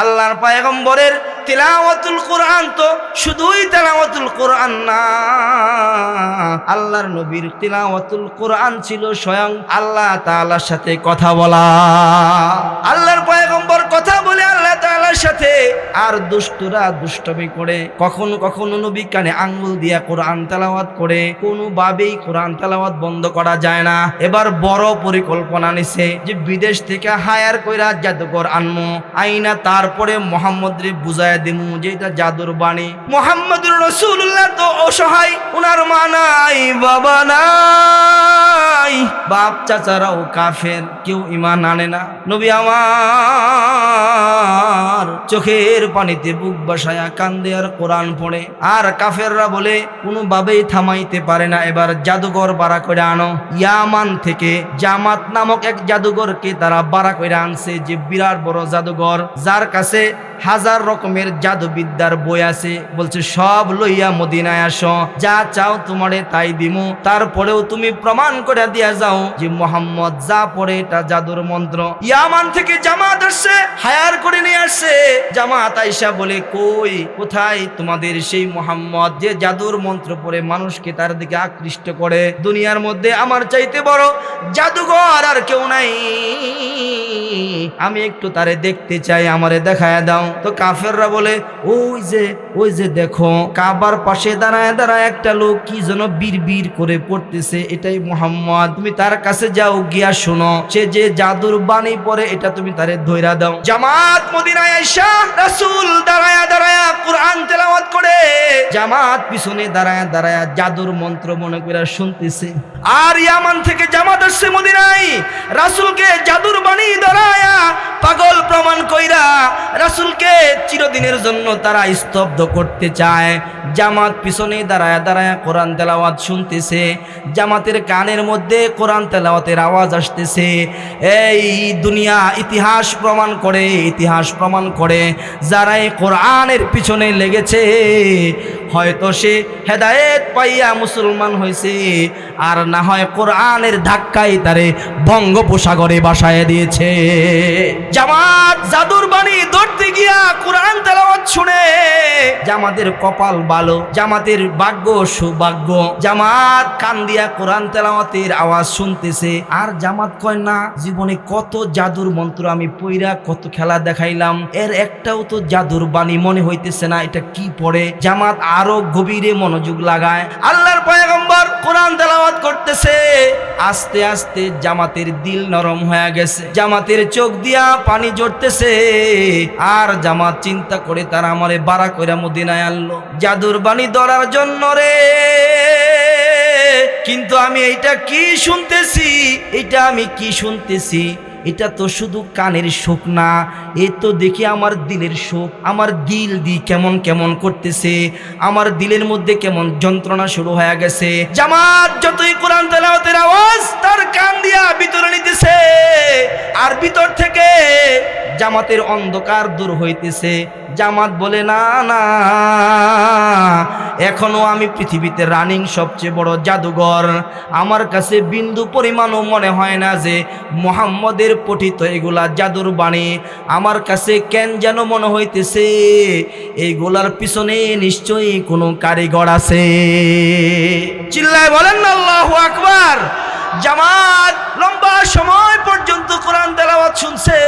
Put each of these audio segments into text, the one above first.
আল্লাহর পয়গম্বরের তিলাওয়াতুল কোরআন তো শুধুই তিলাওয়াতুল কোরআন না, আল্লাহর নবীর তিলাওয়াতুল কোরআন ছিল স্বয়ং আল্লাহ তাআলার সাথে কথা বলা। আল্লাহর পয়গম্বর কথা বলে আল্লাহ তাআলার সাথে, আর দুষ্টরা দুষ্টমি করে কখনো কখনো নবী কানে আঙ্গুল দিয়া কোরআন তেলাওয়াত করে। কোনোভাবেই কোরআন তেলাওয়াত বন্ধ করা যায় না। এবার বড় পরিকল্পনা নিছে যে বিদেশ থেকে হায়ার কইরা জাদুকর আনমু, আইনা তারপরে মোহাম্মদ রে বুঝায় দিমু যে এটা জাদুর বাণী। মুহাম্মদুর রাসূলুল্লাহ তো অসহায়, উনার মা নাই, বাবা নাই, বাপ চাচারাও কাফের, কেউ ঈমান আনে না। নবী আমার চোখের পানিতে বুক বসায়া কান্দে আর কোরআন পড়ে, আর কাফেররা বলে কোনোভাবেই থামাইতে পারে না। এবার জাদুঘর বাড়া করে আনো। ইয়ামান থেকে জামাত নামক এক জাদুঘরকে তারা বাড়া করে আনছে, যে বিরাট বড় জাদুঘর, যার কাছে হাজার রকমের জাদুবিদ্যার বই আছে। বলছে সব লইয়া মদিনায় আসো, যা চাও তোমারে তাই দিমু, তারপরেও তুমি প্রমাণ করে দিয়া যাও যে মোহাম্মদ যা পড়ে এটা জাদুর মন্ত্র। ইয়ামান থেকে জামাত আসছে, হায়ার করে নিয়ে আসছে। জামাত আইসা বলে কই কোথায় তোমাদের সেই মোহাম্মদ যে জাদুর মন্ত্র পড়ে মানুষকে তার দিকে আকৃষ্ট করে? দুনিয়ার মধ্যে আমার চাইতে বড় জাদুঘর আর কেউ নাই, আমি একটু তারে দেখতে চাই, আমারে দেখায় দাও। তো কাফেররা বলে ওই যে দেখো কাবার পাশে দাঁড়ায় দাঁড়ায় একটা লোক কি যেন বিড়বিড় করে পড়তেছে, এটাই মুহাম্মদ, তুমি তার কাছে যাও, গিয়া শোনো সে যে জাদুর বাণী পড়ে এটা তুমি তারে ধইরা দাও। জামাত মদিনায় আইসা রাসূল দাঁড়ায়া দাঁড়ায়া কোরআন তেলাওয়াত করে, জামাত পিছনে দাঁড়ায়া দাঁড়ায়া জাদুর মন্ত্র মনে করে শুনতেছে। আর ইয়ামান থেকে জামাত আসছে মদিনায়, রাসূলকে জাদুর বাণী দাঁড়ায়া পাগল প্রমাণ কইরা রাসূলকে চিরদিনের জন্য তারা স্তব্ধ করতে চায়। জামাত পিছনে দাঁড়ায়া দাঁড়ায়া কোরআন তেলাওয়াত শুনতেছে, জামাতের কানের মধ্যে কোরআন তেলাওয়াতের আওয়াজ আসতেছে। এই দুনিয়া ইতিহাস প্রমাণ করে যারা এই কোরআনের পিছনে লেগেছে হয়তো সে হেদায়েত পাইয়া মুসলমান হয়েছে, আর না হয় কোরআনের ধাক্কায় তারে বঙ্গোপসাগরে বাসায় দিয়েছে। জামাত জাদুর বাণী ধরতে গিয়া কোরআন তেলাওয়াত শুনে জামাতের কপাল ভালো, জামাতের ভাগ্য সৌভাগ্য। জামাত কান দিয়া কোরআন তেলাওয়াতের আওয়াজ শুনতেছে, আর জামাত কয় না জীবনে কত জাদুর মন্ত্র আমি পইরা কত খেলা দেখাইলাম, এর একটাও তো জাদুর বাণী মনে হইতেছে না, এটা কি পড়ে? জামাত আরো গভীরে মনোযোগ লাগায়। আল্লাহর পয়গম্বর কোরআন তেলাওয়াত করতেছে, আস্তে আস্তে জামাতের দিল নরম হয়ে গেছে, জামাতের চোখ দিয়া পানি ঝরতেছে। আর জামাত চিন্তা করে তারা আমারে বাড়া কইরা মদিনায় আনলো জাদুর বাণী ধরার জন্য রে। কিন্তু আমি এইটা কি শুনতেছি, এটা তো শুধু কানের শোক না, এ তো দেখি আমার দিলের শোক। আমার দিল কেমন কেমন করতেছে, আমার দিলের মধ্যে কেমন যন্ত্রণা শুরু হয়ে গেছে। জামাত যতই কোরআন তেলাওয়াতের আওয়াজ তার কান দিয়া ভিতরে নিতেছে, আর ভিতর থেকে জামাতের অন্ধকার দূর হইতেছে। জামাত বলে না, এখনো আমি পৃথিবীতে রানিং সবচেয়ে বড় জাদুঘর, আমার কাছে বিন্দু পরিমাণও মনে হয় না যে মুহাম্মদের পঠিত এগুলা জাদুর বাণী। আমার কাছে কেন যেন মনে হইতেছে এইগুলার পিছনে নিশ্চয়ই কোনো কারিগর আছে। চিল্লায় বলেন না আল্লাহু আকবার। জামাত লম্বা সময় পর্যন্ত কোরআন তেলাওয়াত শুনছে,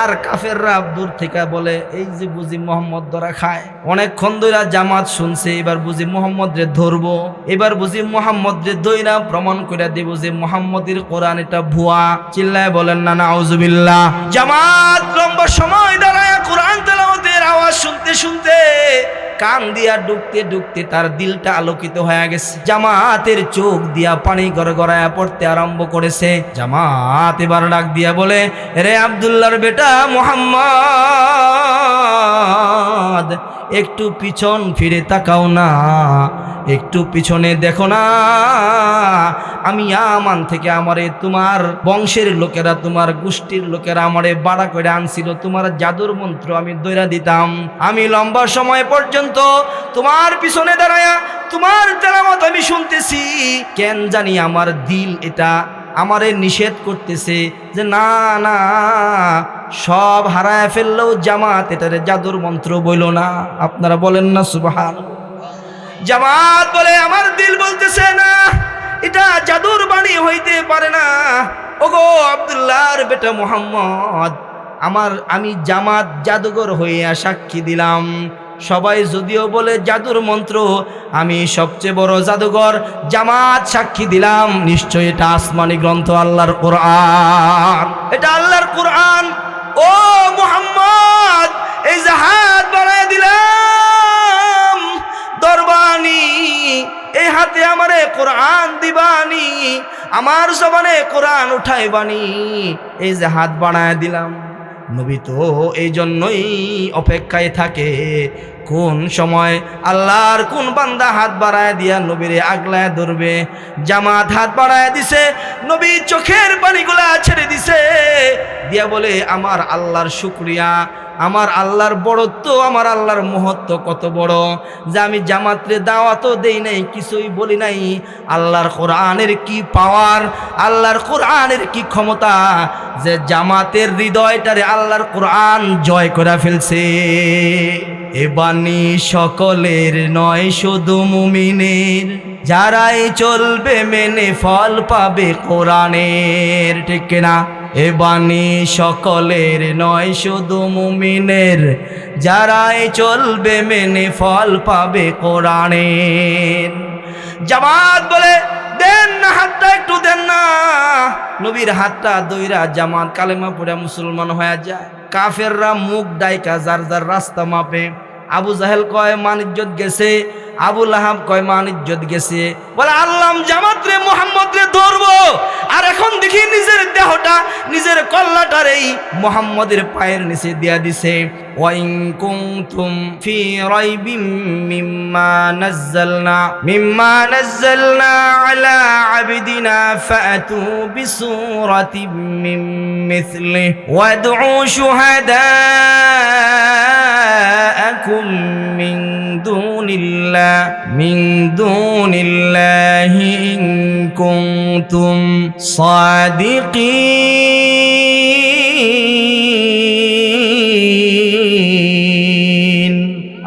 আর কাফেররা দূর থেকে বলে এই যে বুঝি মোহাম্মদ ধরা খায়। অনেকক্ষণ ধরে জামাত শুনছে, এবার বুঝি মোহাম্মদ রে ধরবো, এবার বুঝি মোহাম্মদ রে ধইরা প্রমাণ করে দেব যে মোহাম্মদের কোরআন এটা ভুয়া। চিল্লায় বলেন না নাউজুবিল্লাহ। জামাত লম্বা সময় দাঁড়ায় কোরআন তেলাওয়াতের আওয়াজ শুনতে শুনতে কান দিয়া ডুবতে তার দিলটা আলোকিত হয়ে গেছে। জামাতের চোখ দিয়া পানি গড়গড়ায়া পড়তে আরম্ভ করেছে। জামাত এবার ডাক দিয়া বলে, রে আব্দুল্লাহর বেটা মুহাম্মদ, একটু পিছন ফিরে তাকাও না, একটু পিছনে দেখো না। আমি ইয়ামান থেকে আমারে তোমার বংশের লোকেরা, তোমার গোষ্ঠীর লোকেরা আমারে বাড়া করে আনছিল, তোমার জাদুর মন্ত্র আমি দইরা দিতাম। আমি লম্বা সময় পর্যন্ত তোমার পিছনে দাঁড়ায়া তোমার তেলাওয়াত আমি শুনতেছি, কেন জানি আমার দিল এটা আমারে নিষেধ করতেছে যে না না, সব হারায় ফেললেও জামাত এটারে জাদুর মন্ত্র বইল না। আপনারা বলেন না সুবহানাল্লাহ। জামাত বলে আমার দিল বলতেছে না, এটা জাদুর বাণী হইতে পারে না। ওগো আব্দুল্লাহর বেটা মুহাম্মদ, আমি জামাত জাদুঘর হইয়া সাক্ষী দিলাম। সবাই যদিও বলে জাদুর মন্ত্র, আমি সবচেয়ে বড় জাদুঘর জামাত সাক্ষী দিলাম। নিশ্চয় এটা আসমানি গ্রন্থ, আল্লাহর কোরআন। এটা আল্লাহর কোরআন। ও মুহাম্মদ, এই যে হাত বাড়ায় দিলাম দরবানি, এই হাতে আমারে কোরআন দিবানি, আমার জবানে কোরআন উঠাইবানি, এই যে হাত বাড়ায় দিলাম। নবী তো এই জন্যই অপেক্ষায় থাকে কোন সময় আল্লাহর কোন বান্দা হাত বাড়ায় দিয়া নবীরে আগলায় ধরবে। জামাত হাত বাড়ায় দিছে, নবী চোখের পানিগুলা ছেড়ে দিছে, দিয়া বলে আমার আল্লাহর শুকরিয়া, আমার আল্লাহর বড়ত্ব, আমার আল্লাহর মহত্ব কত বড় যে আমি জামাতরে দাওয়াতও দেই নাই, কিছুই বলি নাই। আল্লাহর কোরআনের কি পাওয়ার, আল্লাহর কোরআনের কি ক্ষমতা যে জামাতের হৃদয়টারে আল্লাহর কোরআন জয় করে ফেলছে। এ বাণী সকলের নয়, শুধু মুমিনের, যারাই চলবে মেনে ফল পাবে কোরআনের। ঠিক না? এ বাণী সকলের নয়, শুধু মুমিনের, যারাই চলবে মেনে ফল পাবে কোরআনের। জামাত বলে দেন না হাতটা, একটু দেন না। নবীর হাতটা দইরা জামাত কালেমা পড়ে মুসলমান হয়ে যায়। কাফেররা মুখ ডাইকা যার যার রাস্তা মাপে। আবু জাহেল কয় মান ইজ্জত গেছে, আবু লাহাব কয় মান ইজ্জত গেছে। বলে আল্লাহ জামাত রে মুহাম্মদ রে ধরবো, আর এখন দেখি নিজের দেহটা, নিজের কল্লাটার এই মুহাম্মদের পায়ের নিচে দিয়া দিছে। ওয়াইন কুনতুম ফি রাইবিম মিম্মা নাযালনা আলা আবদিনা ফাতু বিসূরাতিম মিন মিছলিহি ওয়াদউ শুহাদাআকুম মিন দুনিল্লাহি ইন কুনতুম সাদিকিন।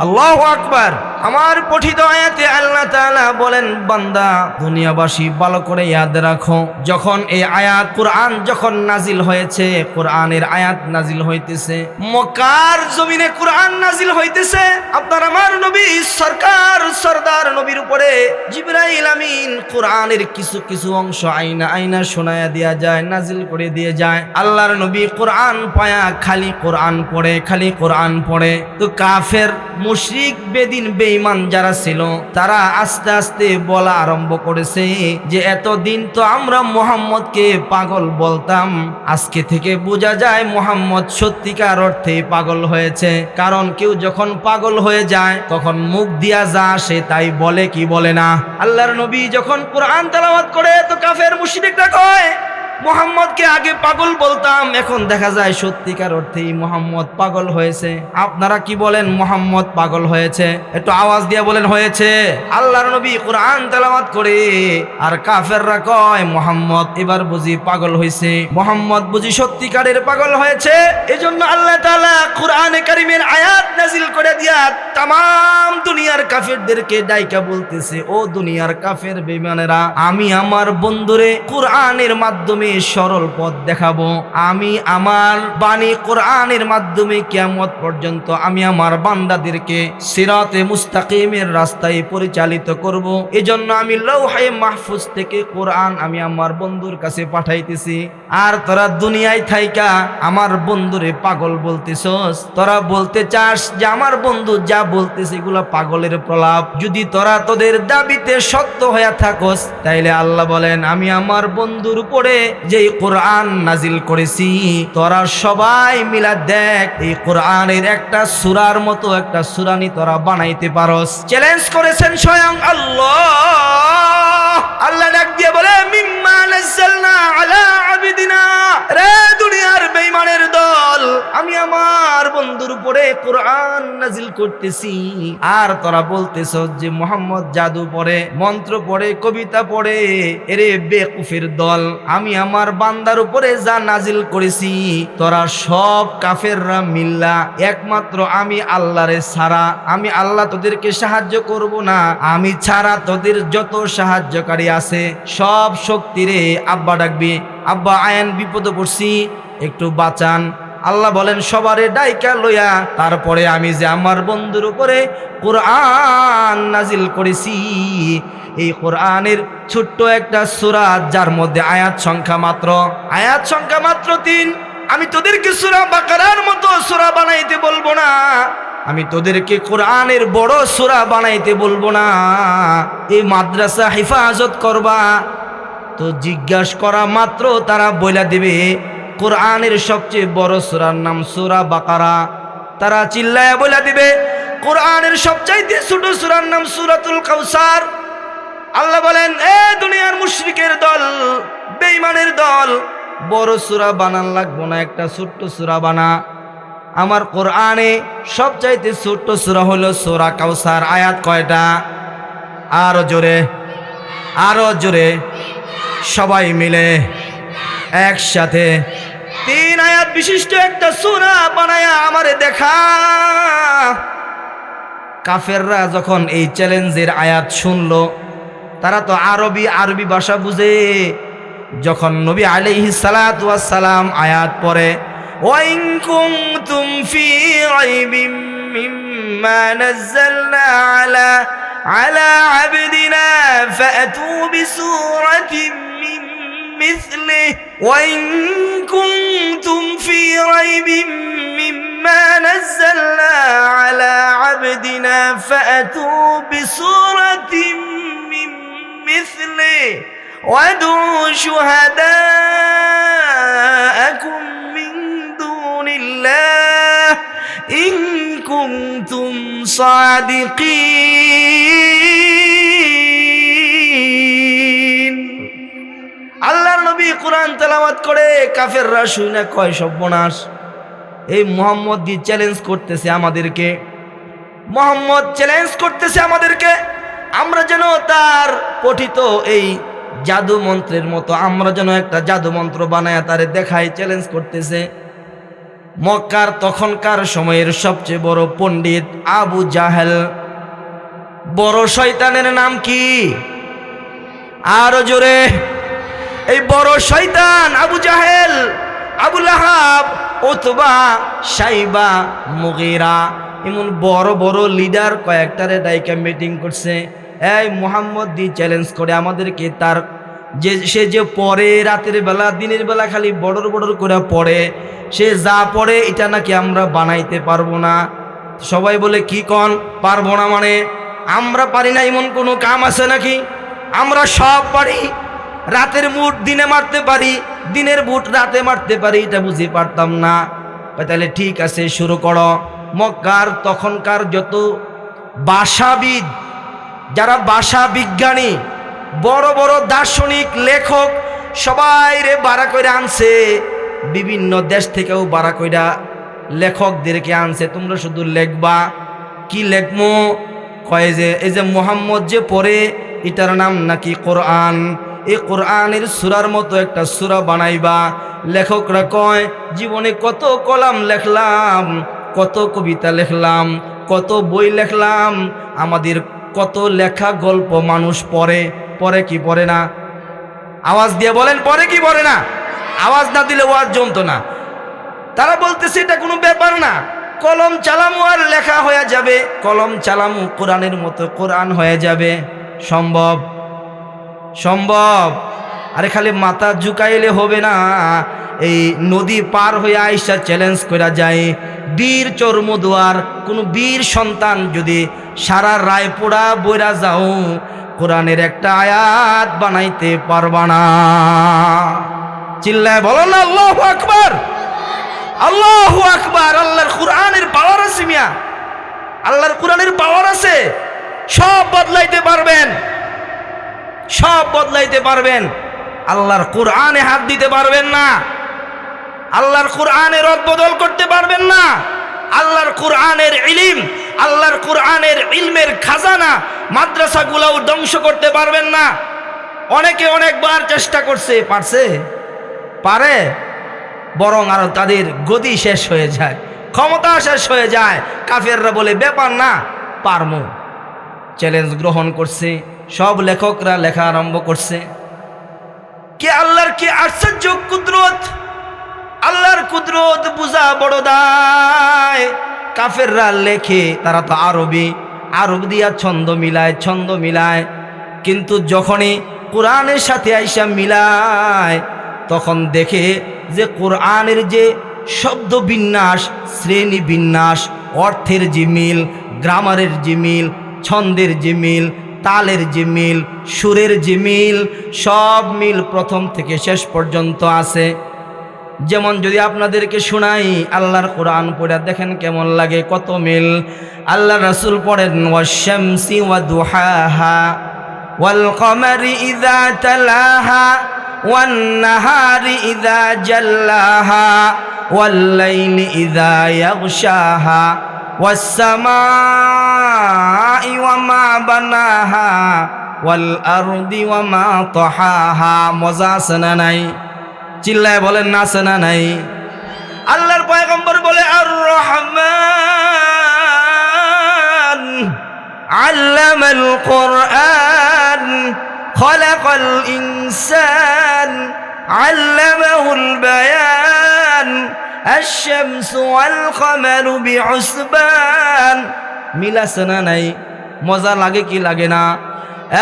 আল্লাহু আকবার। আমার পঠিত আয়াতে আল্লাহ তাআলা বলেন, বান্দা দুনিয়াবাসী ভালো করে ইয়াদ রাখো, যখন এই আয়াত কোরআন যখন নাজিল হয়েছে, কোরআনের আয়াত নাজিল হইতেছে, মক্কার জমিনে কোরআন নাজিল হইতেছে, আপনার আমার নবী সরকার সরদার নবীর উপরে জিবরাইল আমিন কোরআনের কিছু কিছু অংশ আইনা আইনা শোনায়া দিয়া যায়, নাজিল করে দিয়ে যায়। আল্লাহর নবী কোরআন পায়া খালি কোরআন পড়ে, খালি কোরআন পড়ে। তো কাফের মুশরিক বেদিন বেঈমান যারা ছিল, তারা আস্তে আস্তে বলা আরম্ভ করেছে যে এতদিন তো আমরা মুহাম্মদকে পাগল বলতাম, আজকে থেকে বোঝা যায় মুহাম্মদ সত্যিকার অর্থে পাগল হয়েছে। কারণ কেউ যখন পাগল হয়ে যায় তখন মুখ দিয়া যা আসে তাই বলে, কি বলে না। আল্লাহর নবী যখন কোরআন তেলাওয়াত করে তো কাফের মুশরিকরা কয় মুহাম্মদকে আগে পাগল বলতাম, এখন দেখা যায় সত্যিকার অর্থেই মুহাম্মদ পাগল হয়েছে। আপনারা কি বলেন মুহাম্মদ পাগল হয়েছে? একটু আওয়াজ দিয়ে বলেন হয়েছে। আল্লাহর নবী কোরআন তেলাওয়াত করে আর কাফেররা কয় মুহাম্মদ এবার বুঝি পাগল হয়েছে, মুহাম্মদ বুঝি সত্যিকারের পাগল হয়েছে। এজন্য আল্লাহ তাআলা কোরআনে কারীমের আয়াত নাজিল করে দিয়া তামাম দুনিয়ার কাফেরদেরকে ডাইকা বলতেছে, ও দুনিয়ার কাফের বেঈমানেরা, আমি আমার বন্ধুরে কোরআনের মাধ্যমে সরল পথ দেখাবো। আমি আমার বাণী কোরআনের মাধ্যমে কিয়ামত পর্যন্ত আমি আমার বান্দাদেরকে সিরাতে মুস্তাকিমের রাস্তায় পরিচালিত করব। এজন্য আমি লৌহে মাহফুজ থেকে কোরআন আমি আমার বন্ধুর কাছে পাঠাইতেছি। আর তোরা দুনিয়ায় থাইকা আমার বন্ধুরে পাগল বলতেছস, তোরা বলতে চাস যে আমার বন্ধু যা বলতেছে এগুলা পাগলের প্রলাপ। যদি তোরা তোদের দাবিতে সত্য হয়ে থাকস, তাইলে আল্লাহ বলেন আমি আমার বন্ধুর উপরে যে কোরআন নাজিল করেছি, তোরা সবাই মিলা দেখ এই কোরআনের একটা সূরার মতো একটা সূরানি তোরা বানাইতে পারস। চ্যালেঞ্জ করেছেন স্বয়ং আল্লাহ। আল্লাহ ডাক দিয়ে বলে মিম্মা নাযালনা আলা আবিদিনা, রে দুনিয়ার বেঈমানের দল, আমি আমার বন্ধুর উপরে কোরআন নাজিল করতেছি, আর তোরা বলতেছ যে মুহাম্মদ জাদু পড়ে, মন্ত্র পড়ে, কবিতা পড়ে। এরে বেকুফের দল, আমি আমার বান্দার উপরে যা নাজিল করেছি তোরা সব কাফেররা মিল্লা একমাত্র আমি আল্লাহরে ছাড়া, আমি আল্লাহ তোদেরকে সাহায্য করব না, আমি ছাড়া তোদের যত সাহায্যকারী আছে সব শক্তিরে আব্বা ডাকবি, আব্বা আয়ান বিপদে পড়ছি একটু বাঁচান। আল্লাহ বলেন সবারে ডাইকা লইয়া তারপরে আমি যে আমার বন্ধুর উপরে কোরআন নাজিল করেছি, এই কোরআনের ছোট্ট একটা সূরা যার মধ্যে আয়াত সংখ্যা মাত্র 3, আমি তোদেরকে সূরা বাকারার মতো সূরা বানাইতে বলবো না, আমি তোদেরকে কোরআনের বড় সূরা বানাইতে বলবো না। এই মাদ্রাসা হেফাজত করবা, তো জিজ্ঞাসা করা মাত্র তারা বইলা দিবে কোরআনের সবচেয়ে বড় সূরার নাম সূরা বাকারা। তারা চিল্লায়া বইলা দিবে কোরআনের সবচাইতে ছোট সূরার নাম সূরাতুল কাউসার। আল্লাহ বলেন এ দুনিয়ার মুশরিকের দল, বেঈমানের দল, বড় সূরা বানান লাগবো না, একটা ছোট্ট সূরা বানা। আমার কোরআনে সবচাইতে ছোট্ট সূরা হলো সূরা কাউসার। আয়াত কয়টা? আরো জোরে সবাই মিলে একসাথে 3 আয়াত বিশিষ্ট একটা সূরা বানায়া আমারে দেখা। কাফেররা যখন এই চ্যালেঞ্জের আয়াত শুনলো, তারা তো আরবি ভাষা বুঝে, যখন নবী আলাইহিস সালাতু ওয়াস সালাম আয়াত পড়ে ওয়াইন কুনতুম ফি রাইবিম মিম্মা নাযালনা আলা আবদিনা ফাতু বিসূরাতিন মিন মিসলিহি ওয়াইন কুনতুম ফি রাইবিম মিম্মা নাযালনা আলা আবদিনা ফাতু বিসূরাতিন মিন মিসলিহি وادعوا شهداءكم من دون الله إن كنتم صادقين। আল্লাহর নবী কোরআন তেলাওয়াত করে কাফেররা শুনে কয় সর্বনাশ, এই মুহাম্মদ দি চ্যালেঞ্জ করতেছে আমাদেরকে, মুহাম্মদ চ্যালেঞ্জ করতেছে আমাদেরকে, আমরা যেন তার পঠিত এই জাদু মন্ত্রের মতো আমরা যেন একটা জাদু মন্ত্র বানায় তারে দেখাই, চ্যালেঞ্জ করতেছে। মক্কার তখনকার সময়ের সবচেয়ে বড় পণ্ডিত আবু জাহেল, বড় শয়তানের নাম কি? আরো জোরে, এই বড় শয়তান আবু জাহেল, আবু লাহাব, উতবা, সাইবা, মুগীরা, এমন বড় বড় লিডার কয়েকটারে ডাইকা মিটিং করছে। এই মুহাম্মদ দি চ্যালেঞ্জ করে আমাদেরকে, তার সে যে পড়ে রাতের বেলা দিনের বেলা খালি বড়র করে পড়ে, সে যা পড়ে এটা নাকি আমরা বানাইতে পারবো না। সবাই বলে কি কন পারবো না মানে? আমরা পারি না এমন কোনো কাম আছে নাকি? আমরা সব পারি, রাতের বুট দিনে মারতে পারি, দিনের বুট রাতে মারতে পারি, এটা বুঝে পারতাম না। তাহলে ঠিক আছে শুরু করো। মক্কার তখনকার যত ভাষাবিদ, যারা ভাষা বিজ্ঞানী, বড় বড় দার্শনিক, লেখক, সবাই রে বাড়া কইরা আনছে, বিভিন্ন দেশ থেকেও বাড়া কইরা লেখকদেরকে আনছে, তোমরা শুধু লেখবা। কি লেখমো? কয় যে এই যে মুহাম্মদ যে পড়ে এটার নাম নাকি কোরআন, এই কোরআনের সূরার মতো একটা সূরা বানাইবা। লেখকরা কয় জীবনে কত কলাম লেখলাম, কত কবিতা লেখলাম, কত বই লেখলাম, আমাদের কত লেখা গল্প মানুষ পড়ে, পড়ে কি পড়ে না? আওয়াজ দিয়ে বলেন পড়ে কি পড়ে না? আওয়াজ না দিলে ওয়াজ জমতো না। তারা বলতেছে এটা কোনো ব্যাপার না, কলম চালামু আর লেখা হয়ে যাবে, কলম চালামু কোরআনের মতো কোরআন হয়ে যাবে। সম্ভব? সম্ভব? আরে খালি মাথা ঝুঁকাইলে হবে না, এই নদী পার হয়ে আইসা চ্যালেঞ্জ করা যায়। বীর চর্মদুয়ার কোনো বীর সন্তান যদি সারা রায়পুরা বইরা যাও, কোরআনের একটা আয়াত বানাইতে পারবা না। চিল্লায় বলো না আল্লাহু আকবার, আল্লাহু আকবার। আল্লাহর কোরআনের পাওয়ার আছে মিয়া, আল্লাহর কোরআনের পাওয়ার আছে, সব বদলাইতে পারবেন, সব বদলাইতে পারবেন, আল্লাহর কোরআনে হাত দিতে পারবেন না, আল্লাহর কোরআনের রদবদল করতে পারবেন না। আল্লাহর কোরআনের ইলম, আল্লাহর কোরআনের ইলমের খাজানা মাদ্রাসাগুলোও ধ্বংস করতে পারবেন না। অনেকে অনেকবার চেষ্টা করছে, পারছে? পারে? বরং আরো তাদের গতি শেষ হয়ে যায়, ক্ষমতা শেষ হয়ে যায়। কাফেররা বলে ব্যাপার না, পারমু। চ্যালেঞ্জ গ্রহণ করছে, সব লেখকরা লেখা আরম্ভ করছে। কে আল্লাহর কি আশ্চর্য কুদরত, আল্লাহর কুদরত বুঝা বড় দায়। কাফেররা লেখে, তারা তো আরব দিয়া ছন্দ মিলায়, কিন্তু যখনই কোরআনের সাথে আইসা মিলায় তখন দেখে যে কোরআনের যে শব্দ বিন্যাস, শ্রেণী বিন্যাস, অর্থের যে মিল, গ্রামারের যে মিল, ছন্দের যে মিল, তালের যে মিল, সুরের যে মিল, সব মিল প্রথম থেকে শেষ পর্যন্ত আছে। যেমন যদি আপনাদেরকে শোনাই, আল্লাহর কোরআন পড়ে দেখেন কেমন লাগে, কত মিল। আল্লাহ রাসূল পড়েন ওয়াশ-শামসি ওয়া দুহাহা ওয়াল কমারি ইযা তালাহা ওয়ান নাহারি ইযা জাল্লাহা ওয়াল লাইলি ইযা ইয়াগশাহা ওয়াস সামাই ওয়া মা বানাহা ওয়াল আরদি ওয়া মা তাহাহা। মজা আছে না নাই? চিল্লায় বলেন না আছে না নাই? আল্লাহর পয়গম্বর বলে আর রহমান আল্লামাল কোরআন খলাকাল ইনসান আল্লামাহুল বায়ান আশ-শামসু ওয়াল কমারু বিহুসবান। মিল আছে না নাই? মজা লাগে কি লাগে না?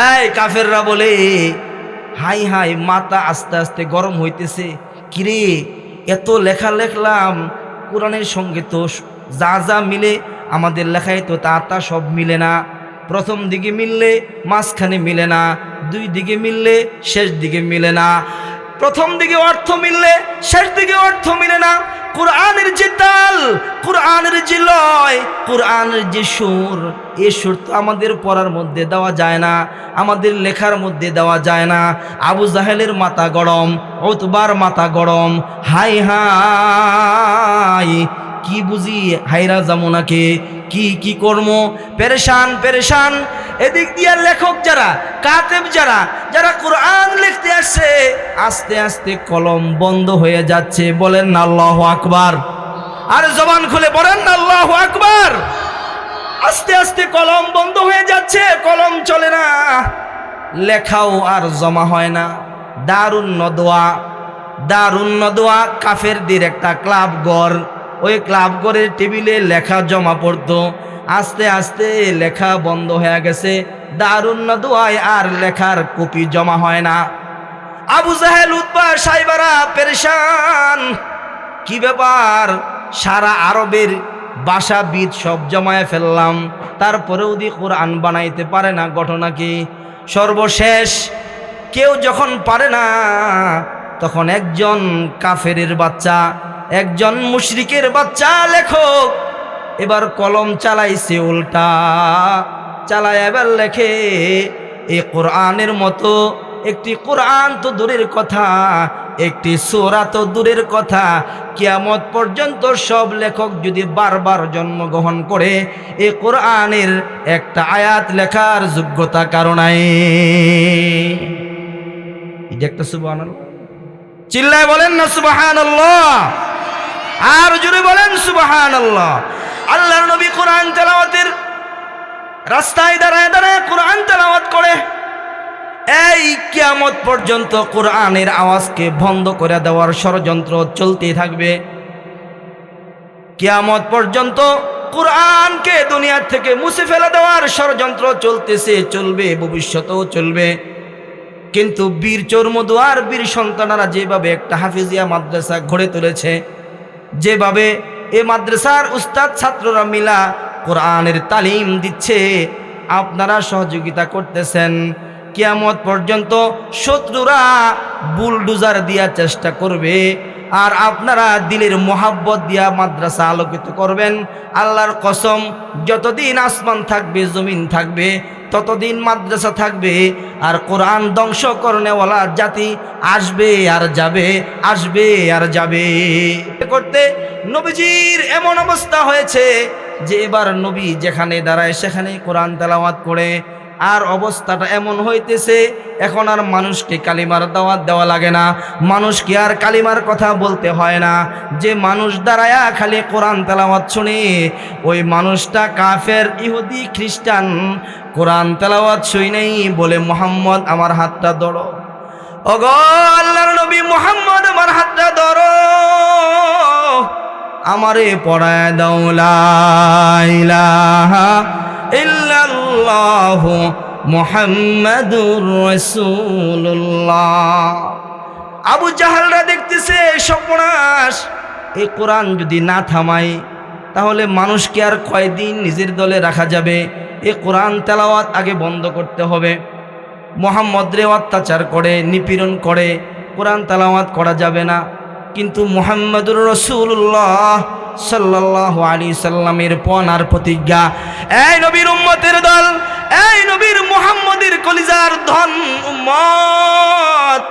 এই কাফেররা বলে হাই হাই, মাথা আস্তে আস্তে গরম হইতেছে। কিরে, এত লেখা লেখলাম, কোরআনের সঙ্গে তো যা যা মিলে আমাদের লেখায় তো তা সব মিলে না। প্রথম দিকে মিললে মাঝখানে মিলে না, দুই দিকে মিললে শেষ দিকে মিলে না, প্রথম দিকে অর্থ মিললে শেষ দিকে অর্থ মিলে না। কোরআনের যে তাল, কোরআনের যে লয়, কোরআনের যে সুর, এ সুর তো আমাদের পড়ার মধ্যে দেওয়া যায় না, আমাদের লেখার মধ্যে দেওয়া যায় না। আবু জাহেলের মাথা গরম, উতবার মাথা গরম। হাই হাই, কি বুঝি হাইরা জামুনাকে, কি কর্ম, পেরেশান। এদিক দিয়া লেখক যারা, কাতেব যারা কোরআন লিখতে আসছে, আস্তে আস্তে কলম বন্ধ হয়ে যাচ্ছে। বলেন না আল্লাহু আকবার? আর জবান খুলে বলেন না আল্লাহু আকবার? আস্তে আস্তে কলম বন্ধ হয়ে যাচ্ছে, কলম চলে না, লেখাও আর জমা হয় না। দারুন নদওয়া কাফেরদের একটা ক্লাব ঘর, ওই ক্লাব ঘরের টেবিলে লেখা জমা পড়তো। আস্তে আস্তে লেখা বন্ধ হয়ে গেছে, দারুন নদওয়ায় আর লেখার কপি জমা হয় না। আবু জাহেল, উতবা, সাইবারা পেরেশান। কি ব্যাপার, সারা আরবের ভাষাবিদ সব জমায়ে ফেললাম, তারপরেও দি কোরআন বানাইতে পারে না, ঘটনা কি? সর্বশেষ কেউ যখন পারে না, তখন একজন কাফেরের বাচ্চা, একজন মুশরিকের বাচ্চা লেখক এবার কলম চালাইছে, উল্টা চালায় এবার লেখে এই কোরআনের মতো একটি কোরআন তো দূরের কথা, একটি সূরা তো দূরের কথা, কিয়ামত পর্যন্ত সব লেখক যদি বারবার জন্মগ্রহণ করে, এই কোরআনের একটা আয়াত লেখার যোগ্যতা কারণাই। এটা একটা সুবহানাল্লাহ, চিল্লায় বলেন না সুবহানাল্লাহ? আর জোরে বলেন সুবহানাল্লাহ। আল্লাহর নবী কোরআন তেলাওয়াতের রাস্তায় দাঁড়ায় কোরআন তেলাওয়াত করে। এই কিয়ামত পর্যন্ত কোরআনের আওয়াজকে বন্ধ করে দেওয়ার ষড়যন্ত্র চলতেই থাকবে। কিয়ামত পর্যন্ত কোরআনকে দুনিয়া থেকে মুছে ফেলে দেওয়ার ষড়যন্ত্র চলতেছে, চলবে, ভবিষ্যতেও চলবে। কিন্তু বীর চর্মদুয়ার বীর সন্তানারা যেভাবে একটা হাফিজিয়া মাদ্রাসা গড়ে তুলেছে, যেভাবে এ মাদ্রাসার উস্তাদ ছাত্ররা মিলা কোরআনের তালিম দিচ্ছে, আপনারা সহযোগিতা করতেছেন, কিয়ামত পর্যন্ত শত্রুরা বুলডোজার দিয়া চেষ্টা করবে, আর আপনারা দিলের মোহাব্বত দিয়া মাদ্রাসা আলোকিত করবেন। আল্লাহর কসম, যতদিন আসমান থাকবে, জমিন থাকবে, ততদিন মাদ্রাসা থাকবে, আর কোরআন ধ্বংস করনেওয়ালা জাতি আসবে আর যাবে, আসবে আর যাবে করতে। নবীজির এমন অবস্থা হয়েছে যে এবার নবী যেখানে দাঁড়ায় সেখানে কোরআন তেলাওয়াত করে। আর অবস্থাটা এমন হইতেছে এখন আর মানুষকে কালিমার দাওয়াত দেওয়া লাগে না, মানুষকে আর কালিমার কথা বলতে হয় না। যে মানুষ দাঁড়ায়া খালি কোরআন তেলাওয়াত শুনে ওই মানুষটা কাফের, ইহুদি, খ্রিস্টান। কোরআন তেলাওয়াত শুই নাই বলে মুহাম্মদ আমার হাতটা ধরো, ওগো আল্লাহর নবী মুহাম্মদ আমার হাতটা ধরো, আমারে পড়ায় দাও লা ইলাহা ইল্লাল্লাহু মুহাম্মাদুর রাসূলুল্লাহ। আবু জাহালরা দেখতেছে সর্বনাশ, এই কোরআন যদি না থামাই তাহলে মানুষকে আর কয়দিন নিজের দলে রাখা যাবে? এই কোরআন তেলাওয়াত আগে বন্ধ করতে হবে। মুহাম্মদরে অত্যাচার করে, নিপীড়ন করে কোরআন তেলাওয়াত করা যাবে না। কিন্তু মুহাম্মাদুর রাসূলুল্লাহ সাল্লাল্লাহু আলাইহি সাল্লামের পণার প্রতিজ্ঞা, এই নবীর উম্মতের দল, এই নবীর মুহাম্মদের কলিজার ধন উম্মত,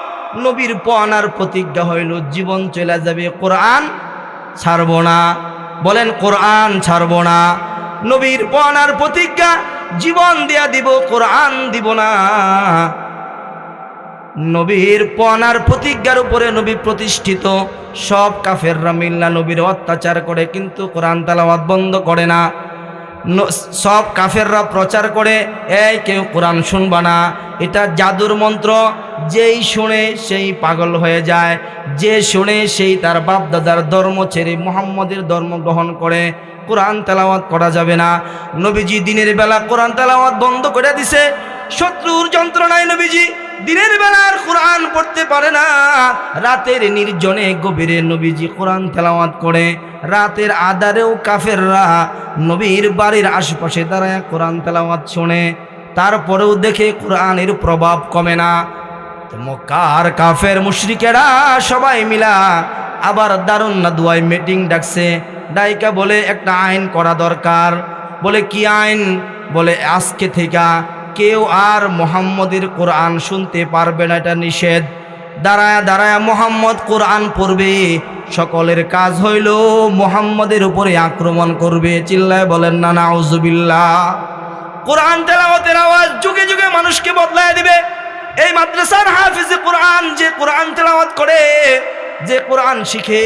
নবীর পণার প্রতিজ্ঞা হইল জীবন চলে যাবে কোরআন ছাড়ব না। বলেন কোরআন ছাড়ব না। নবীর পণার প্রতিজ্ঞা, জীবন দিয়া দিব, কোরআন দিব না। নবীর পণার প্রতিজ্ঞার উপরে নবী প্রতিষ্ঠিত। সব কাফেররা মিল্লা নবীর অত্যাচার করে কিন্তু কোরআন তেলাওয়াত বন্ধ করে না। সব কাফেররা প্রচার করে এই কেউ কোরআন শুনবা না, এটা জাদুর মন্ত্র, যেই শুনে সেই পাগল হয়ে যায়, যে শুনে সেই তার বাপ দাদার ধর্ম ছেড়ে মুহাম্মদের ধর্ম গ্রহণ করে। কোরআন তেলাওয়াত করা যাবে না। নবীজি দিনের বেলা কোরআন তেলাওয়াত বন্ধ করে দিছে। শত্রুর যন্ত্রণায় নবীজি দিনের বেলার কোরআন পড়তে পারে না, রাতের নির্জনে গভীরে নবীজি কোরআন তেলাওয়াত করে। রাতের আধারেও কাফেররা নবীর বাড়ির আশেপাশে দাঁড়ায় কোরআন তেলাওয়াত শোনে, তারপরেও দেখে কোরআনের প্রভাব কমে না। তো মক্কার কাফের মুশরিকেরা সবাই মিলা আবার দারুন না দুয়ায় মিটিং ডাকছে। ডাইকা বলে একটা আইন করা দরকার। বলে কি আইন? বলে আজকে থেকে কেউ আর মুহাম্মদের কোরআন শুনতে পারবে না, এটা নিষেধ। দাঁড়ায় দাঁড়ায় মুহাম্মদ কোরআন পড়বে, সকলের কাজ হইল মুহাম্মদের উপরে আক্রমণ করবে। চিল্লায় বলেন না নাউজুবিল্লাহ। কোরআন তেলাওয়াতের আওয়াজ যুগে যুগে মানুষকে বদলায় দিবে। এই মাদ্রাসার হাফিজে কোরআন যে কোরআন তেলাওয়াত করে, যে কোরআন শিখে,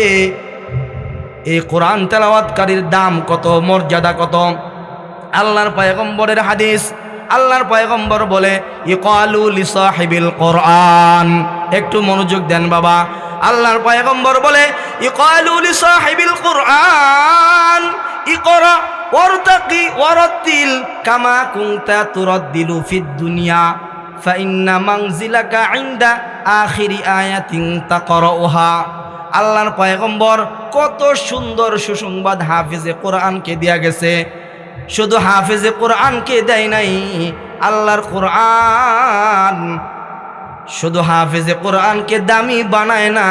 এই কোরআন তেলাওয়াতকারীর দাম কত, মর্যাদা কত। আল্লাহর পয়গম্বরের হাদিস, আল্লাহর পয়গম্বর বলে ইকালু লিসাহিবিল কোরআন। একটু মনোযোগ দেন বাবা। আল্লাহর পয়গম্বর বলে ইকালু লিসাহিবিল কোরআন ইকরা ওয়ারতাকি ওয়ারাতিল কামা কুনতা তুরাদ্দিলু ফিদ দুনিয়া ফাইন্না মানজিলাকা ইনদা আখিরি আয়াতিন তাকরাউহা। আল্লাহর পয়গম্বর কত সুন্দর সুসংবাদ হাফিজে কোরআনকে দিয়া গেছে। শুধু হাফিজে কোরআনকে দেয় নাই, আল্লাহর কোরআন শুধু হাফিজে কোরআনকে দামি বানায় না,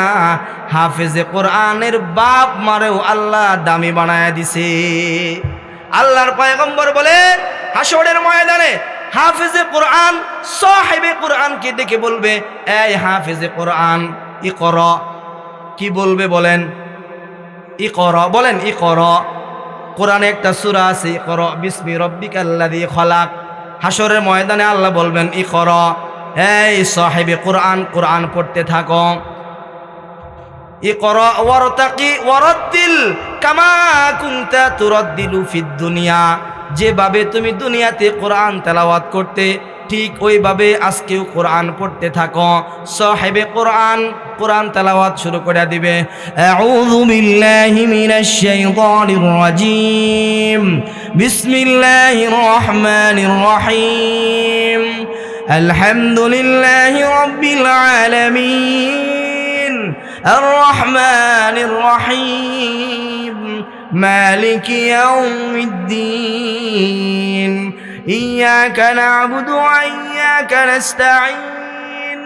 হাফিজে কোরআনের বাপ মারেও আল্লাহ দামি বানায় দিছে। আল্লাহর পয়গম্বর বলে হাসরের ময়দানে হাফিজে কোরআন সাহিবে কোরআনকে ডেকে বলবে, এই হাফিজে কোরআন ইকরা। কি বলবে বলেন? ইকরা। বলেন ইকরা। কোরআনে একটা সূরা আছে ইকরা বিসমি রাব্বিকাল্লাযী খলাক। হাসরের ময়দানে আল্লাহ বলবেন ইকরা, এই সাহিবে কোরআন, কোরআন পড়তে থাকো। ইকরা ওয়ারতাকি ওয়ারাতিল কামা কুনতা তুরাদ্দিলু ফিদ দুনিয়া। যেভাবে তুমি দুনিয়াতে কোরআন তেলাওয়াত করতে, ঠিক ওইভাবে আজকেও কোরআন পড়তে থাকো। সাহিবে কোরআন কোরআন তেলাওয়াত শুরু করে দিবে। আউযু বিল্লাহি মিনাশ শাইতানির রাজীম। বিসমিল্লাহির রহমানির রহিম। আলহামদুলিল্লাহি রাব্বিল আলামিন আর রহমানির রহিম মালিকি ইয়াউমিদ্দিন ইয়্যাকা না'বুদু ওয়া ইয়্যাকা নাস্তাঈন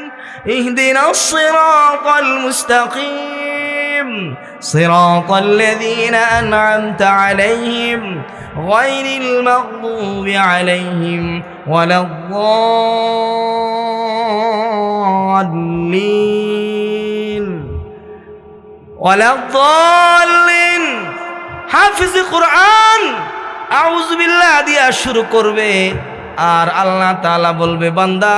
ইহদিনাস সিরাতাল মুস্তাকিম عليهم صراط الذين أنعمت عليهم غير المغضوب عليهم ولا الضالين হাফিজ কোরআন আউযু বিল্লাহ দিয়া শুরু করবে আর আল্লাহ তাআলা বলবে, বান্দা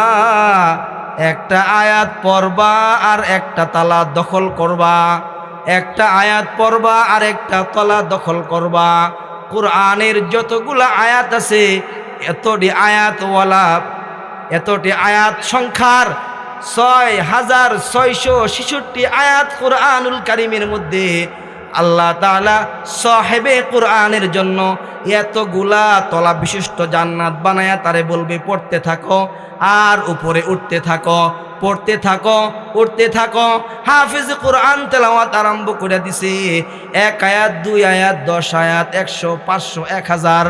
একটা আয়াত পড়বা আর একটা তালা দখল করবা, একটা আয়াত পড়বা আর একটা তলা দখল করবা। কোরআনের যতগুলা আয়াত আছে এতটি আয়াত সংখ্যার ৬,৬৬৬ আয়াত কোরআনুল কারীমের মধ্যে আল্লাহ তাআলা সাহেবে কোরআনের জন্য এতগুলা তলা বিশিষ্ট জান্নাত বানায়া তারে বলবে পড়তে থাকো আর উপরে উঠতে থাকো, পড়তে থাকো, উঠতে থাকো। হাফিজ কোরআন তেলাওয়াত আরম্ভ করে দিছে। ১ আয়াত, ২ আয়াত, ১০ আয়াত, ১০০, ৫০০, ১০০০,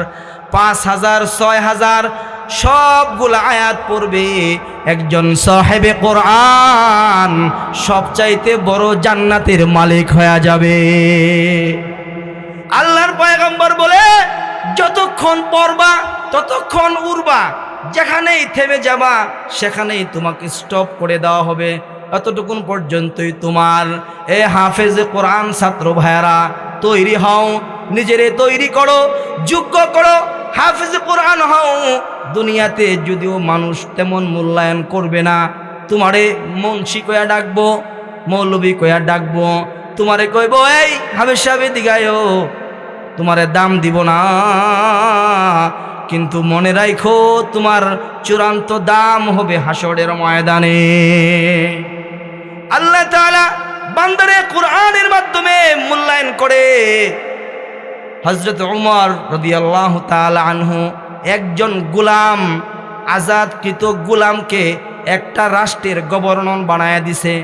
৫০০০, ৬০০০ সবগুলা আয়াত পড়বে। একজন সাহেবে কোরআন সবচাইতে বড় জান্নাতের মালিক হয়ে যাবে। আল্লাহর পয়গম্বর বলে, যতক্ষণ পড়বা ততক্ষণ উড়বা, যেখানেই থেমে যাবা সেখানেই তোমাকে স্টপ করে দেওয়া হবে, এতটুকুন পর্যন্তই তোমার। এ হাফেজ কোরআন ছাত্র ভাইয়ারা, তৈরি হও, নিজেরে তৈরি করো, যোগ্য করো, হাফেজ কোরআন হও। দুনিয়াতে যদিও মানুষ তেমন মূল্যায়ন করবে না, তোমারে মুন্সি কয়া ডাকবো, মৌলবী কয়া ডাকবো, তোমারে কইব এই হাফেজ সাহেব দিগায়ও, তোমারে দাম দিব না। কিন্তু মনে রাখো, তোমার চূড়ান্ত দাম হবে হাসরের ময়দানে। আল্লাহ তাআলা বান্দারে কোরআনের মাধ্যমে মূল্যায়ন করে। হযরত উমর রাদিয়াল্লাহু তাআলা আনহু একজন গোলাম, আজাদকৃত গোলামকে একটা রাষ্ট্রের গভর্নর বানায়া দিছে,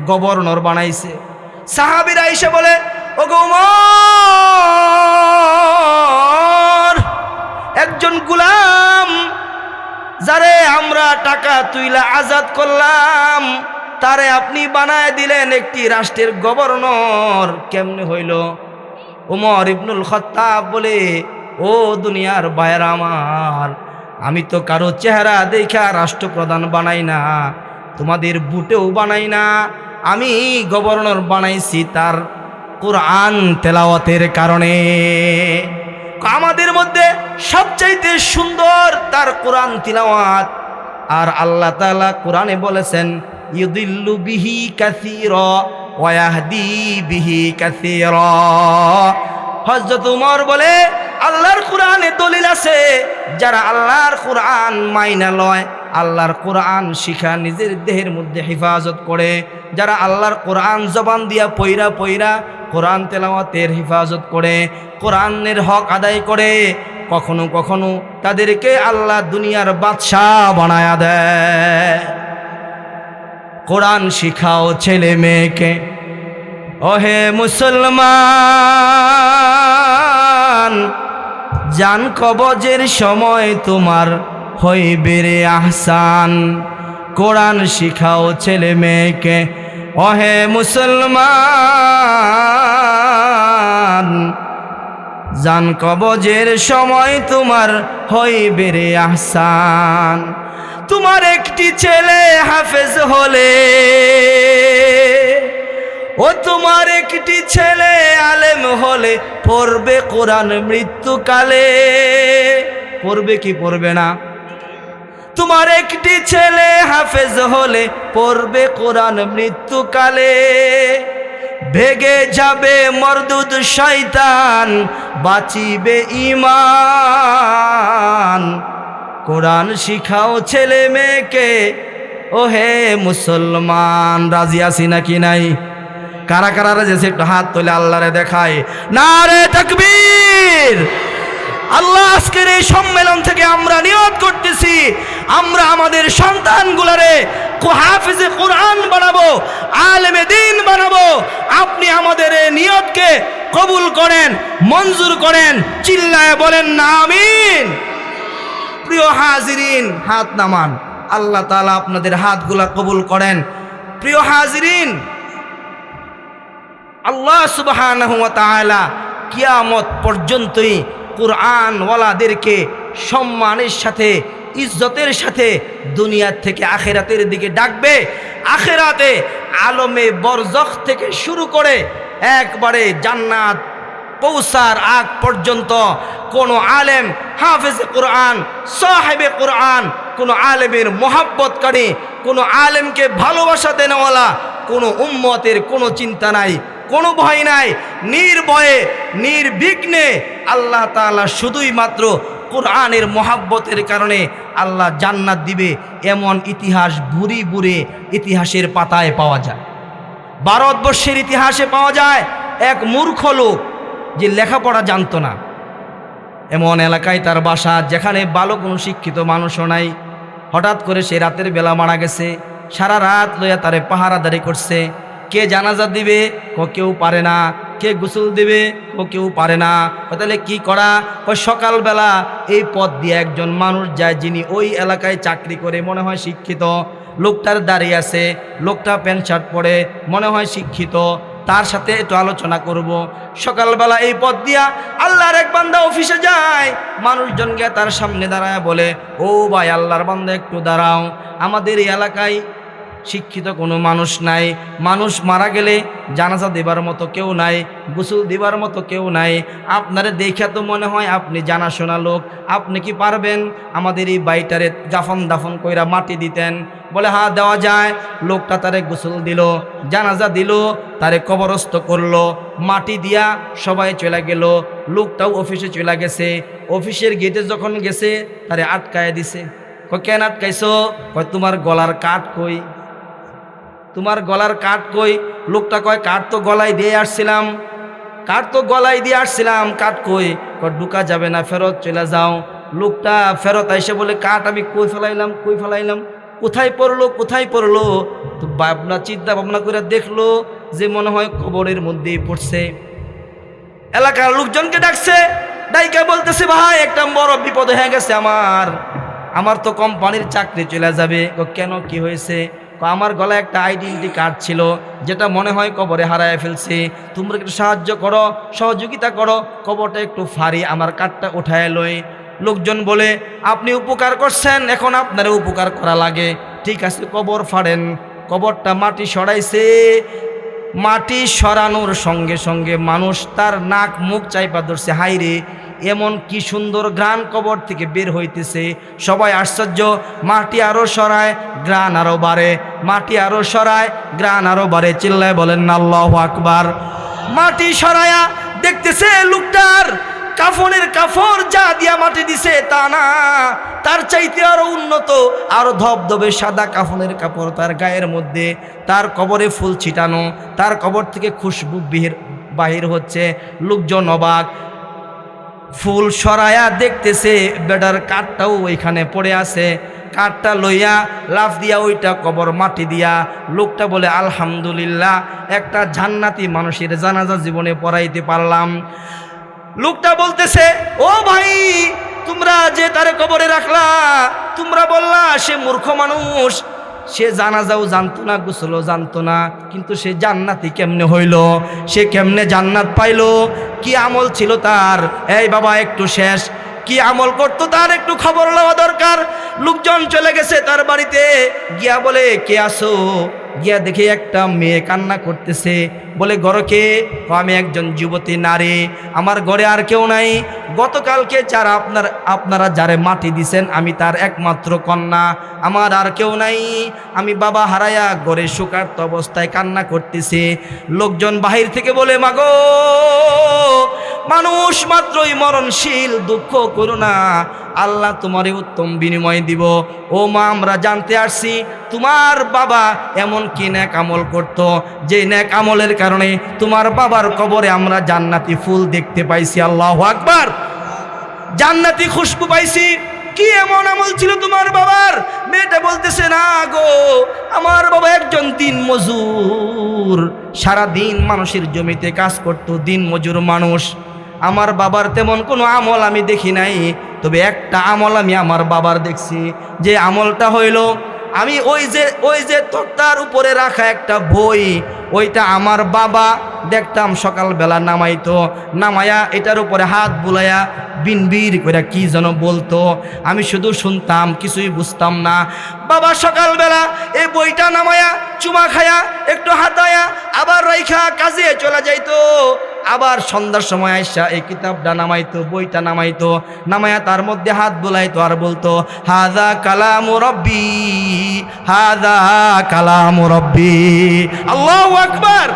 গভর্নর বানাইছে। সাহাবীরা এসে বলে, ওগো উমর, একজন গোলাম যারে আমরা টাকা তুইলা আজাদ করলাম, তারে আপনি বানায় দিলেন একটি রাষ্ট্রের গভর্নর, কেমনে হইল? উমর ইবনুল খাত্তাব বলে, ও দুনিয়ার ভাইয়েরা আমার, আমি তো কারো চেহারা দেখা রাষ্ট্রপ্রধান বানাই না, তোমাদের বুটেও বানাই না, আমি গভর্নর বানাইছি তার কোরআন তেলাওয়াতের কারণে। আমাদের মধ্যে সবচাইতে সুন্দর তার কোরআন তিলাওয়াত। আর আল্লাহ তাআলা কোরআনে বলেছেন, ইউদিল্লু বিহি কাসীরা ওয়া ইয়াহদি বিহি কাসীরা। হযরত উমর বলে, আল্লাহর কোরআনে দলিল আছে, যারা আল্লাহর কোরআন মাইনা লয়, আল্লাহর কোরআন শিখা নিজের দেহের মধ্যে হেফাজত করে, যারা আল্লাহর কোরআন জবান দিয়া পইরা পইরা কোরআন তেলাওয়াতের হেফাজত করে, কোরআনের হক আদায় করে, কখনো কখনো তাদেরকে আল্লাহ দুনিয়ার বাদশাহ বানায়া দেয়। কোরআন শিখাও ছেলে মেয়েকে। ওহে মুসলমান, জান কবজের সময় তোমার হইবে রে আহসান। কোরআন শিখাও ছেলে মেয়েকে। ওহে মুসলমান, জান কবজের সময় তোমার হইবে রে আহসান। তোমার একটি ছেলে হাফেজ হলে, ও তোমার একটি ছেলে আলেম হলে, পড়বে কোরআন মৃত্যুকালে। পড়বে কি পড়বে না? তোমার একটি ছেলে হাফেজ হলে পড়বে কোরআন মৃত্যুকালে। ভেগে যাবে মরদুদ শয়তান, বাঁচিবে ঈমান। কোরআন শিখাও ছেলে মেয়েকে। ওহে মুসলমান, রাজি আছি নাকি নাই? কারা কারা রাজি আছে একটু হাত তুলে আল্লাহরে দেখায়। নারে তাকবীর। আল্লাহ আজকের এই সম্মেলন থেকে আমরা নিয়ত করতেছি, আমরা আমাদের সন্তানগুলারে হাফেজে কোরআন বানাবো, আলেমে দ্বীন বানাবো। আপনি আমাদের এই নিয়তকে কবুল করেন, মঞ্জুর করেন, চিল্লায় বলেন না আমিন। প্রিয় হাজিরিন, হাত নামান। আল্লাহ তাআলা আপনাদের হাতগুলা কবুল করেন। প্রিয় হাজিরিন, আল্লাহ সুবহানাহু ওয়া তাআলা কিয়ামত পর্যন্তই কুরআনওয়ালাদেরকে সম্মানের সাথে ইজ্জতের সাথে দুনিয়া থেকে আখিরাতের দিকে ডাকবে। আখিরাতে আলমে বরজখ থেকে শুরু করে একবারে জান্নাত পৌঁছার আগ পর্যন্ত কোনো আলেম হাফেজে কোরআন, সাহেবে কোরআন, কোনো আলেমের মোহাব্বতকারী, কোনো আলেমকে ভালোবাসা দেনেওয়ালা কোনো উম্মতের কোনো চিন্তা নাই, কোনো ভয় নাই, নির্ভয়ে নির্বিঘ্নে আল্লাহ তাআলা শুধুই মাত্র কোরআনের মোহাব্বতের কারণে আল্লাহ জান্নাত দিবে, এমন ইতিহাস বুড়ি বুড়ে ইতিহাসের পাতায় পাওয়া যায়। ভারতবর্ষের ইতিহাসে পাওয়া যায় এক মূর্খ লোক যে লেখাপড়া জানতো না, এমন এলাকায় তার বাসা যেখানে ভালো কোনো শিক্ষিত মানুষও নাই। হঠাৎ করে সে রাতের বেলা মারা গেছে। সারা রাত লইয়া তারে পাহারাদারি করছে। কে জানাজা দিবে কেউ পারে না, কে গোসল দিবে কেউ পারে না। তাহলে কি করা? সকালবেলা এই পথ দিয়ে একজন মানুষ যায় যিনি ওই এলাকায় চাকরি করে, মনে হয় শিক্ষিত। লোকটার দাঁড়িয়ে আছে, লোকটা প্যান্ট শার্ট পরে, মনে হয় শিক্ষিত, তার সাথে একটু আলোচনা করব। সকালবেলা এই পথ দিয়া আল্লাহর এক বান্দা অফিসে যায়। মানুষজন গিয়ে তার সামনে দাঁড়ায় বলে, ও ভাই আল্লাহর বান্দা একটু দাঁড়াও, আমাদের এই এলাকায় শিক্ষিত কোনো মানুষ নাই, মানুষ মারা গেলে জানাজা দেবার মতো কেউ নাই, গোসল দেবার মতো কেউ নাই। আপনারে দেখে তো মনে হয় আপনি জানাশোনা লোক, আপনি কি পারবেন আমাদের এই বাড়িটারে দাফন কইরা মাটি দিতেন? বলে হ্যাঁ দেওয়া যায়। লোকটা তারে গোসল দিল, জানাজা দিল, তারে কবরস্থ করলো, মাটি দিয়া সবাই চলে গেল। লোকটাও অফিসে চলে গেছে। অফিসের গেটে যখন গেছে তারে আটকায় দিছে। কেন আটকাইছো? তোমার গলার কাঠ কই, তোমার গলার কাঠ কই? লোকটা কয় কাঠ তো গলায় দিয়ে আসছিলাম, কাঠ তো গলায় দিয়ে আসছিলাম, কাঠ কই? ঢুকা যাবে না, ফেরত চলে যাও। লোকটা ফেরত আইসে বলে কাঠ আমি কই ফেলাইলাম, কোথায় পড়লো, কোথায় পড়লো? তো ভাবনা চিন্তা ভাবনা করে দেখলো যে মনে হয় কবরের মধ্যেই পড়ছে। এলাকার লোকজনকে ডাকছে, ডাইকা বলতেছে ভাই একটা বড় বিপদ হয়ে গেছে, আমার তো কোম্পানির চাকরি চলে যাবে। কেন, কি হয়েছে? আমার গলায় একটা আইডেন্টি কার্ড ছিল যেটা মনে হয় কবরে হারায় ফেলছে, তোমরা একটু সাহায্য করো, সহযোগিতা করো, কবরটা একটু ফাড়ি, আমার কার্ডটা উঠায় লই। লোকজন বলে আপনি উপকার করছেন, এখন আপনার উপকার করা লাগে, ঠিক আছে কবর ফাড়েন। কবরটা মাটি সরাইছে, মাটি সরানোর সঙ্গে সঙ্গে মানুষ তার নাক মুখ চাইপা ধরছে, হাইরে এমন কি সুন্দর ঘ্রাণ কবর থেকে বের হইতেছে। সবাই আশ্চর্য, মাটি আরো সরায় ঘ্রাণ আরো বাড়ে, মাটি আরো সরায় ঘ্রাণ আরো বাড়ে। চিল্লায় বলেন না আল্লাহু আকবার। মাটি সরায়া দেখতেছে লোকটার কাফনের কাফড় যা দিয়া মাটি দিছে তা না, তার চাইতে আরো উন্নত, আরো ধবধবে সাদা কাফনের কাপড় তার গায়ের মধ্যে, তার কবরে ফুল ছিটানো, তার কবর থেকে খুশবু বাহির হচ্ছে। লোকজন অবাক, ফুল সরায়া দেখতেছে বেটার কাঠটাও ওইখানে পড়ে আছে। কাঠটা লইয়া লাফ দিয়া ওইটা কবর মাটি দিয়া লোকটা বলে আলহামদুলিল্লাহ, একটা জান্নাতি মানুষের জানাজা জীবনে পড়াইতে পারলাম। লোকটা বলতেছে ও ভাই তোমরা যে তারে কবরে রাখলা, তোমরা বললা সে মূর্খ মানুষ, সে জানাজাও জানতো না, গোসলও জানতো না, কিন্তু সে জান্নাতি কেমনে হইল, সে কেমনে জান্নাত পাইলো, কি আমল ছিল তার? এই বাবা একটু শেষ, কি আমল করতো তার একটু খবর নেওয়া দরকার। লোকজন চলে গেছে তার বাড়িতে, গিয়া বলে কে আসো? গিয়া দেখে একটা মেয়ে কান্না করতেছে। বলে ঘরে কে? আমি একজন যুবতী নারী, আমার ঘরে আর কেউ নাই। গতকালকে যারা আপনারা যারে মাটি দিছেন আমি তার একমাত্র কন্যা, আমার আর কেউ নাই, আমি বাবা হারায়া ঘরে শোকার্ত অবস্থায় কান্না করতেছি। লোকজন বাহির থেকে বলে মাগো, মানুষ মাত্রই মরণশীল, দুঃখ করো না, আল্লাহ তোমারই উত্তম বিনিময় দিব। ও মা, আমরা জানতে আসছি তোমার বাবা এমন কি নেক আমল করত, যে নেক আমলের কারণে তোমার বাবার কবরে আমরা জান্নাতি ফুল দেখতে পাইছি। আল্লাহু আকবার। জান্নাতি খুশবু পাইছি। কি এমন আমল ছিল তোমার বাবার? মেয়েটা বলতেছে না গো, আমার বাবা একজন দিন মজুর, সারা দিন মানুষের জমিতে কাজ করত, দিন মজুর মানুষ। আমার বাবার তেমন কোনো আমল আমি দেখি নাই, তবে একটা আমল আমি আমার বাবার দেখছি, যে আমলটা হইল আমি ওই যে তক্তার উপরে রাখা একটা বই, ওইটা আমার বাবা দেখতাম সকালবেলা নামায়া এটার উপরে হাত বুলাইয়া বিনবির করে কি যেন বলতো, আমি শুধু শুনতাম, কিছুই বুঝতাম না। বাবা সকালবেলা এই বইটা নামায়া চুমা খায়া একটু হাতায়া আবার রাইখা কাজে চলে যাইতো, আবার সন্ধ্যার সময় আইসা এই কিতাবটা নামাইতো, বইটা নামায়া তার মধ্যে হাত বুলাইতো আর বলতো, হাযা কালামু রাব্বি, হাযা কালামু রাব্বি। আল্লাহু আকবার।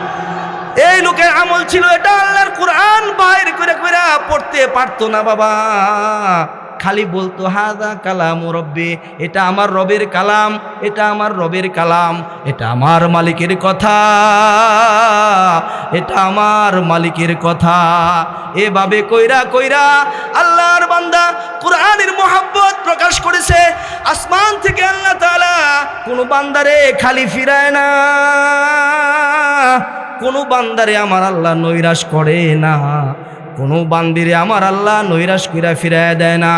এই লোকের আমল ছিল এটা, আল্লাহর কোরআন বাইর করে পড়তে পারতো না বাবা, খালি বলতো হাযা কালামু রাব্বি, এটা আমার রবের কালাম, এটা আমার রবের কালাম, এটা আমার মালিকের কথা, এটা আমার মালিকের কথা। এভাবে কইরা আল্লাহর বান্দা কোরআনের মহব্বত প্রকাশ করেছে। আসমান থেকে আল্লাহ তাআলা কোনো বান্দারে খালি ফিরায় না, কোনো বান্দারে আমার আল্লাহ নৈরাশ করে না, কোনো বান্দিরে আমার আল্লাহ নৈরাশ কইরা ফিরায় দেয় না।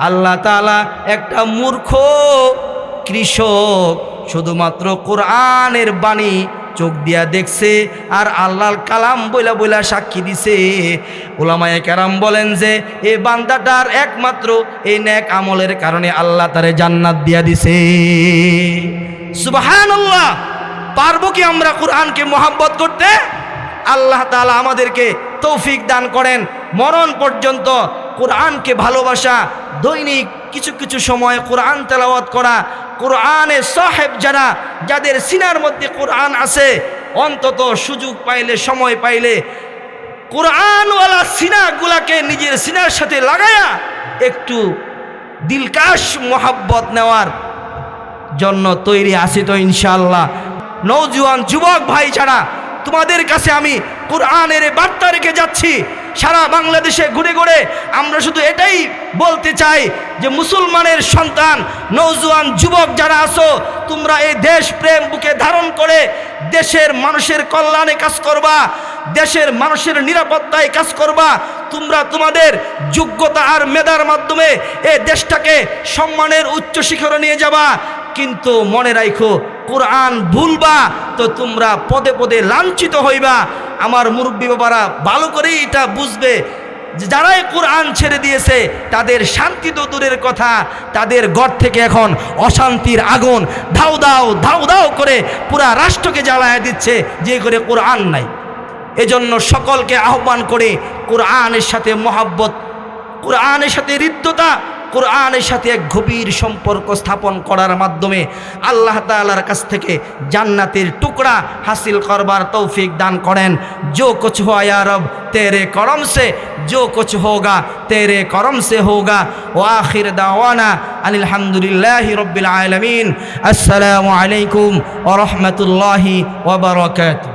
আল্লাহ তাআলা একটা মূর্খ কৃষক শুধুমাত্র কোরআনের বাণী চোখ দিয়া দেখছে আর আল্লাহর কালাম বইলা সাক্ষী দিছে। উলামায়ে কেরাম বলেন যে এই বান্দাটার একমাত্র এই নেক আমলের কারণে আল্লাহ তারে জান্নাত দিয়া দিছে। সুবহানাল্লাহ। পারবো কি আমরা কোরআনকে মহব্বত করতে? আল্লাহ তাআলা আমাদেরকে তৌফিক দান করেন মরণ পর্যন্ত কোরআনকে ভালোবাসা, দৈনিক কিছু সময় কোরআন তেলাওয়াত করা, কোরআনের সাহেব যাদের সিনার মধ্যে কোরআন আছে, অন্তত সুযোগ পাইলে সময় পাইলে কোরআনওয়ালা সিনাগুলাকে নিজের সিনার সাথে লাগায়া একটু দিলকাশ মোহাব্বত নেওয়ার জন্য তৈরি আছি তো ইনশাআল্লাহ। নওজোয়ান যুবক ভাই ছাড়া তোমাদের কাছে আমি কোরআনের বার্তা রেখে যাচ্ছি। সারা বাংলাদেশে ঘুরে আমরা শুধু এটাই বলতে চাই যে মুসলমানের সন্তান নওজোয়ান যুবক যারা আছো, তোমরা এই দেশ প্রেম বুকে ধারণ করে দেশের মানুষের কল্যাণে কাজ করবা, দেশের মানুষের নিরাপত্তায় কাজ করবা। তোমরা তোমাদের যোগ্যতা আর মেধার মাধ্যমে এই দেশটাকে সম্মানের উচ্চ শিখরে নিয়ে যাবা। কিন্তু মনে রাখো, কোরআন ভুলবা তো তোমরা পদে পদে লাঞ্ছিত হইবা। আমার মুরব্বী বাবারা ভালো করেই এটা বুঝবে যে যারাই কোরআন ছেড়ে দিয়েছে তাদের শান্তি তো দূরের কথা, তাদের ঘর থেকে এখন অশান্তির আগুন ধাউ দাও করে পুরা রাষ্ট্রকে জ্বালায় দিচ্ছে যে করে কোরআন নাই। এজন্য সকলকে আহ্বান করে কোরআনের সাথে মহব্বত, কোরআনের সাথে হৃদ্যতা, কোরআনের সাথে এক গভীর সম্পর্ক স্থাপন করার মাধ্যমে আল্লাহ তাআলার কাছ থেকে জান্নাতের টুকরা হাসিল করবার তৌফিক দান করেন। जो कुछ हुआ या रब तेरे करम से, जो कुछ होगा तेरे करम से होगा। व आखिर दावाना अनिल हम्दुलिल्लाहि रब्बिल आलमीन। अस्सलामु अलैकुम व रहमतुल्लाहि व बरकातुहू।